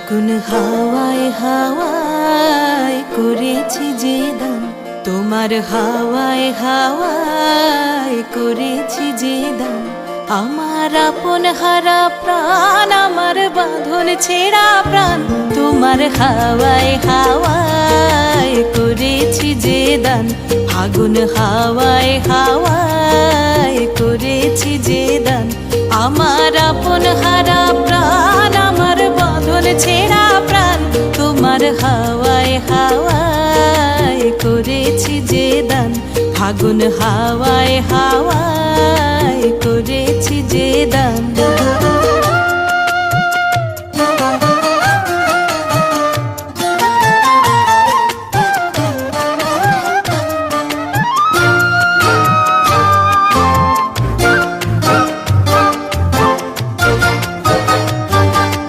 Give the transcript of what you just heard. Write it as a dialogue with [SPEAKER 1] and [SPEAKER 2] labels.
[SPEAKER 1] ফাগুন হাওয়ায় হাওয়ায় করেছি যে দান, তোমার হাওয়ায় হাওয়ায় করেছি যে দান। আমার আপন হারা প্রাণ, আমার বাঁধন ছেঁড়া প্রাণ, তোমার হাওয়ায় হাওয়ায় করেছি যে দান। ফাগুন হাওয়ায় হাওয়ায় করেছি যে দান। আমার আপন হারা প্রাণ, আমার বাঁধন ছেঁড়া প্রাণ, তোমার হাওয়ায় হাওয়ায় করেছি যে দান। ফাগুন হাওয়ায় হাওয়ায় করেছি যে দান।